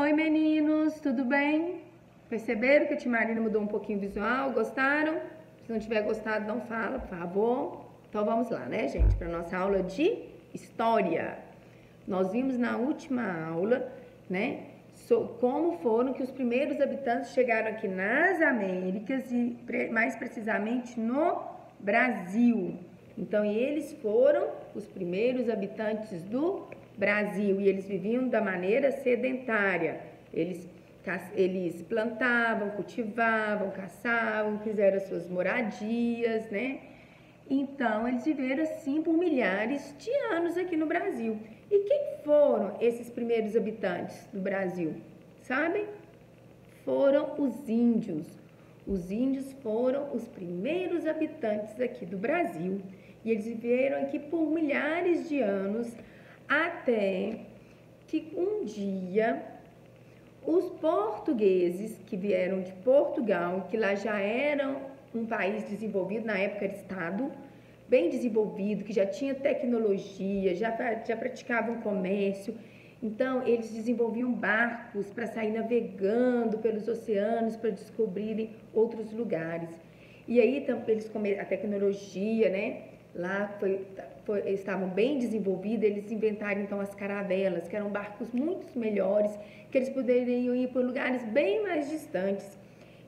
Oi meninos, tudo bem? Perceberam que a tia Marina mudou um pouquinho o visual? Gostaram? Se não tiver gostado, não fala, por favor. Então vamos lá, né, gente, para nossa aula de história. Nós vimos na última aula, né, como foram que os primeiros habitantes chegaram aqui nas Américas e mais precisamente no Brasil. Então, eles foram os primeiros habitantes do Brasil e eles viviam da maneira sedentária. Eles plantavam, cultivavam, caçavam, fizeram as suas moradias, né? Então, eles viveram assim por milhares de anos aqui no Brasil. E quem foram esses primeiros habitantes do Brasil? Sabem? Foram os índios. Os índios foram os primeiros habitantes aqui do Brasil. E eles viveram aqui por milhares de anos, até que um dia os portugueses que vieram de Portugal, que lá já eram um país desenvolvido, na época era estado, bem desenvolvido, que já tinha tecnologia, já praticavam comércio. Então, eles desenvolviam barcos para sair navegando pelos oceanos para descobrirem outros lugares. E aí, a tecnologia, né? Lá estavam bem desenvolvidos, eles inventaram então as caravelas, que eram barcos muito melhores, que eles poderiam ir por lugares bem mais distantes.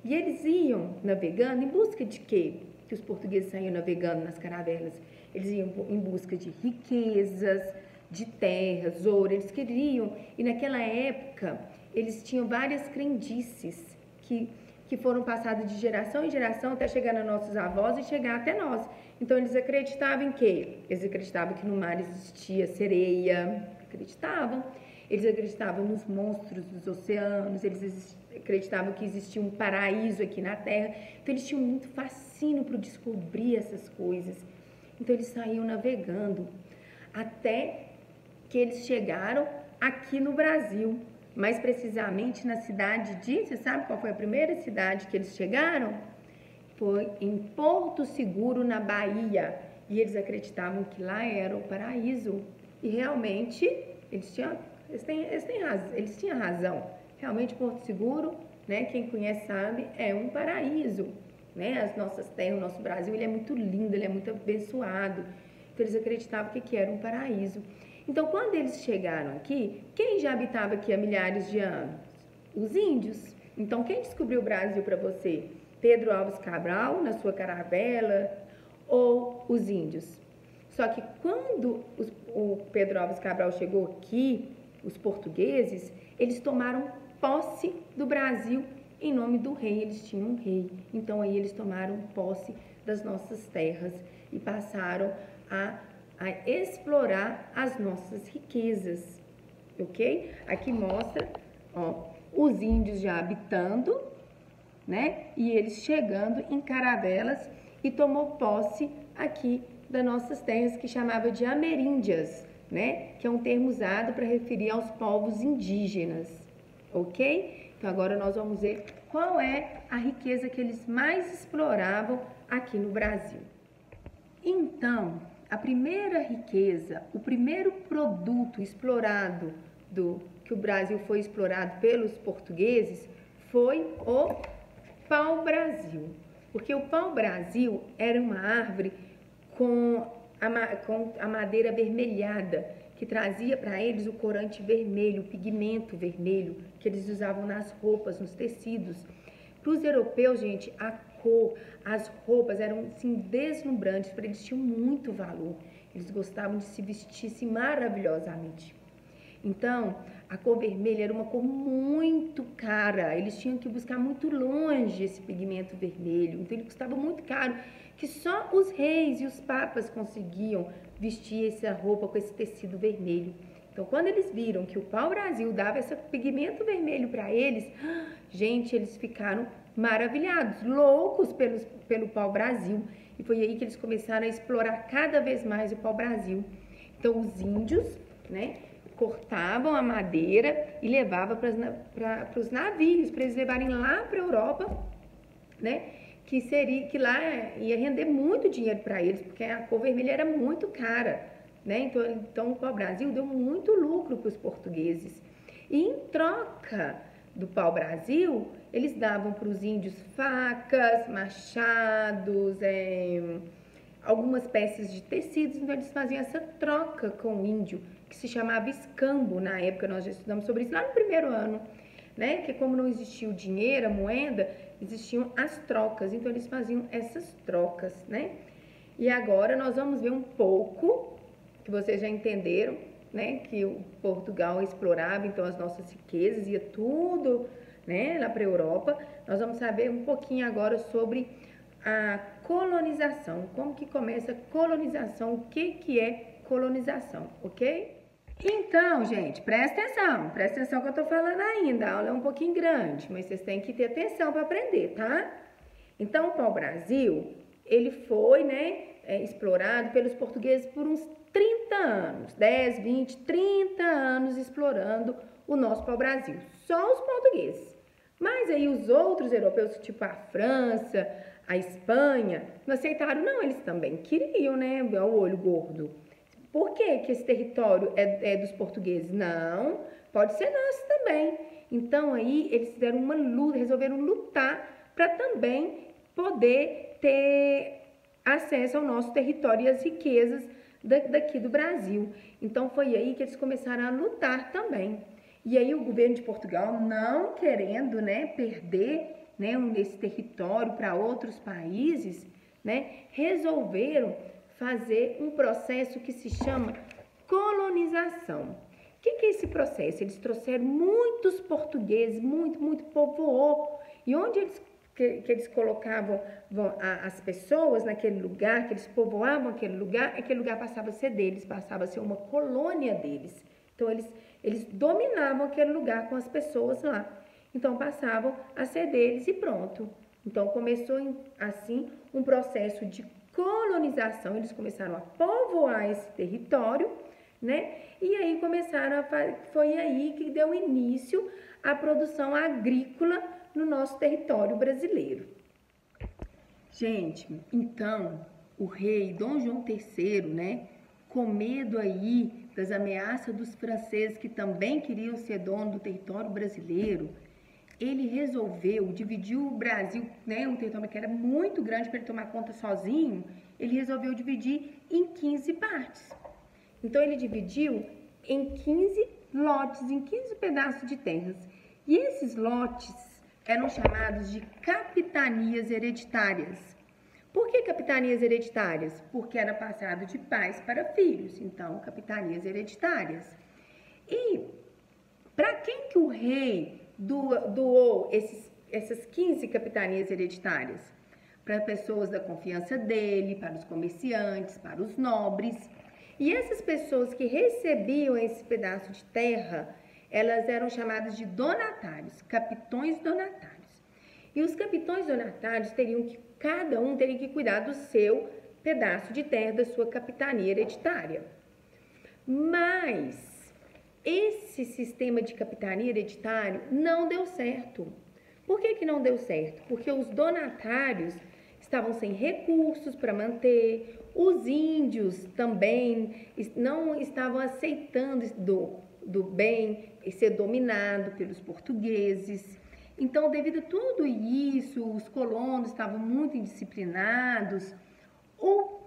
E eles iam navegando em busca de quê? Que os portugueses saíam navegando nas caravelas. Eles iam em busca de riquezas, de terras, ouro, eles queriam. E naquela época, eles tinham várias crendices que foram passadas de geração em geração até chegar nos nossos avós e chegar até nós. Então, eles acreditavam em quê? Eles acreditavam que no mar existia sereia, acreditavam. Eles acreditavam nos monstros dos oceanos, eles acreditavam que existia um paraíso aqui na Terra. Então, eles tinham muito fascínio para descobrir essas coisas. Então, eles saíam navegando até que eles chegaram aqui no Brasil. Mais precisamente na cidade de... Você sabe qual foi a primeira cidade que eles chegaram? Foi em Porto Seguro, na Bahia. E eles acreditavam que lá era o paraíso. E realmente, eles tinham razão. Realmente, Porto Seguro, né, quem conhece sabe, é um paraíso. Né? As nossas terras, o nosso Brasil, ele é muito lindo, ele é muito abençoado. Então, eles acreditavam que era um paraíso. Então, quando eles chegaram aqui, quem já habitava aqui há milhares de anos? Os índios. Então, quem descobriu o Brasil para você? Pedro Álvares Cabral, na sua caravela, ou os índios? Só que quando o Pedro Álvares Cabral chegou aqui, os portugueses, eles tomaram posse do Brasil em nome do rei. Eles tinham um rei. Então, aí eles tomaram posse das nossas terras e passaram a explorar as nossas riquezas, ok? Aqui mostra, ó, os índios já habitando, né? E eles chegando em caravelas e tomou posse aqui das nossas terras, que chamava de ameríndias, né? Que é um termo usado para referir aos povos indígenas, ok? Então agora nós vamos ver qual é a riqueza que eles mais exploravam aqui no Brasil. Então, a primeira riqueza, o primeiro produto explorado que o Brasil foi explorado pelos portugueses foi o pau-brasil. Porque o pau-brasil era uma árvore com a madeira avermelhada, que trazia para eles o corante vermelho, o pigmento vermelho, que eles usavam nas roupas, nos tecidos. Para os europeus, gente, a cor, as roupas eram assim, deslumbrantes, para eles tinham muito valor. Eles gostavam de se vestir maravilhosamente. Então, a cor vermelha era uma cor muito cara. Eles tinham que buscar muito longe esse pigmento vermelho. Então, ele custava muito caro, que só os reis e os papas conseguiam vestir essa roupa com esse tecido vermelho. Então, quando eles viram que o pau-brasil dava esse pigmento vermelho para eles, gente, eles ficaram maravilhados, loucos pelo pau-brasil. E foi aí que eles começaram a explorar cada vez mais o pau-brasil. Então, os índios, né, cortavam a madeira e levavam para os navios, para eles levarem lá para a Europa, né, que lá ia render muito dinheiro para eles, porque a cor vermelha era muito cara. Né? Então o pau-brasil deu muito lucro para os portugueses. E em troca do pau-brasil, eles davam para os índios facas, machados, algumas peças de tecidos. Então eles faziam essa troca com o índio, que se chamava escambo. Na época nós já estudamos sobre isso lá no primeiro ano, né? Que como não existia o dinheiro, a moeda, existiam as trocas. Então eles faziam essas trocas, né? E agora nós vamos ver um pouco, que vocês já entenderam, né? Que o Portugal explorava então as nossas riquezas, ia tudo, né? Lá para a Europa. Nós vamos saber um pouquinho agora sobre a colonização, como que começa a colonização, o que é colonização, ok? Então, gente, presta atenção que eu tô falando ainda, a aula é um pouquinho grande, mas vocês têm que ter atenção para aprender, tá? Então, o pau-brasil, ele foi, né, explorado pelos portugueses por uns 30 anos, 10, 20, 30 anos explorando o nosso pau-brasil, só os portugueses. Mas aí os outros europeus, tipo a França, a Espanha, não aceitaram, não, eles também queriam, né, o olho gordo. Por que que esse território é dos portugueses? Não, pode ser nosso também. Então aí eles fizeram uma luta, resolveram lutar para também poder ter acesso ao nosso território e às riquezas daqui do Brasil. Então foi aí que eles começaram a lutar também. E aí o governo de Portugal, não querendo, né, perder, né, esse território para outros países, né, resolveram fazer um processo que se chama colonização. O que é esse processo? Eles trouxeram muitos portugueses, muito povoou. E onde eles colocavam as pessoas naquele lugar, que eles povoavam aquele lugar passava a ser deles, passava a ser uma colônia deles. Então, eles dominavam aquele lugar com as pessoas lá. Então, passavam a ser deles e pronto. Então, começou assim um processo de colonização. Eles começaram a povoar esse território, né? E aí foi aí que deu início à produção agrícola no nosso território brasileiro. Gente, então, o rei Dom João III, né, com medo aí das ameaças dos franceses que também queriam ser dono do território brasileiro, ele resolveu dividir o Brasil, né, um território que era muito grande para ele tomar conta sozinho, ele resolveu dividir em 15 partes. Então, ele dividiu em 15 lotes, em 15 pedaços de terras. E esses lotes eram chamados de capitanias hereditárias. Por que capitanias hereditárias? Porque era passado de pais para filhos, então capitanias hereditárias. E para quem que o rei doou essas 15 capitanias hereditárias? Para pessoas da confiança dele, para os comerciantes, para os nobres. E essas pessoas que recebiam esse pedaço de terra, elas eram chamadas de donatários, capitões donatários. E os capitões donatários cada um teria que cuidar do seu pedaço de terra, da sua capitania hereditária. Mas esse sistema de capitania hereditário não deu certo. Por que não deu certo? Porque os donatários estavam sem recursos para manter, os índios também não estavam aceitando do bem ser dominado pelos portugueses. Então, devido a tudo isso, os colonos estavam muito indisciplinados, o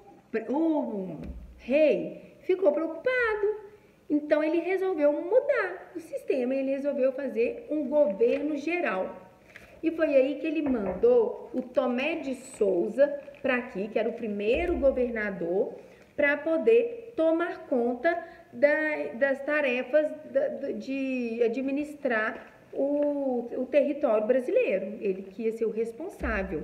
rei ficou preocupado. Então, ele resolveu mudar o sistema, ele resolveu fazer um governo geral. E foi aí que ele mandou o Tomé de Souza para aqui, que era o primeiro governador, para poder tomar conta das tarefas de administrar o território brasileiro. Ele que ia ser o responsável.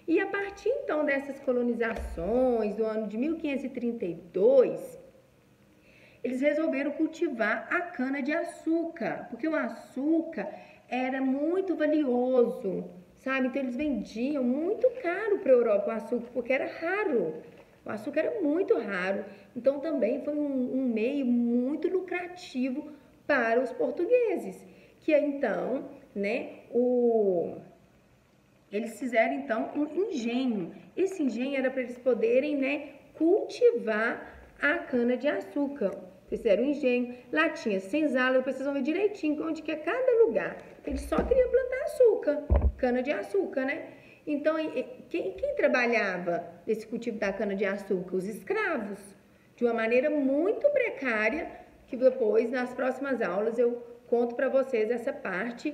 E a partir então dessas colonizações, do ano de 1532, eles resolveram cultivar a cana-de-açúcar, porque o açúcar era muito valioso, sabe? Então eles vendiam muito caro para a Europa o açúcar, porque era raro. O açúcar era muito raro. Então também foi um meio muito lucrativo para os portugueses, que então, né, eles fizeram então um engenho. Esse engenho era para eles poderem, né, cultivar a cana-de-açúcar. fizeram o engenho, lá tinha senzala, depois vocês vão ver direitinho onde que é cada lugar. Eles só queriam plantar açúcar, cana-de-açúcar, né? Então, quem trabalhava nesse cultivo da cana-de-açúcar? Os escravos, de uma maneira muito precária, que depois, nas próximas aulas, eu conto para vocês essa parte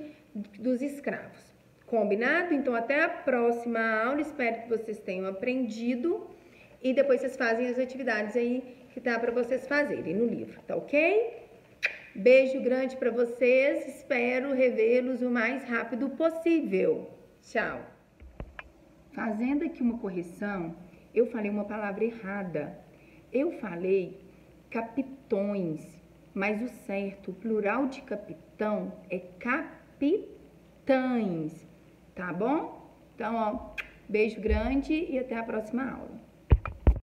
dos escravos. Combinado? Então, até a próxima aula, espero que vocês tenham aprendido e depois vocês fazem as atividades aí que tá para vocês fazerem no livro, tá ok? Beijo grande para vocês, espero revê-los o mais rápido possível. Tchau! Fazendo aqui uma correção, eu falei uma palavra errada. Eu falei capitões, mas o certo, o plural de capitão é capitães, tá bom? Então, ó, beijo grande e até a próxima aula.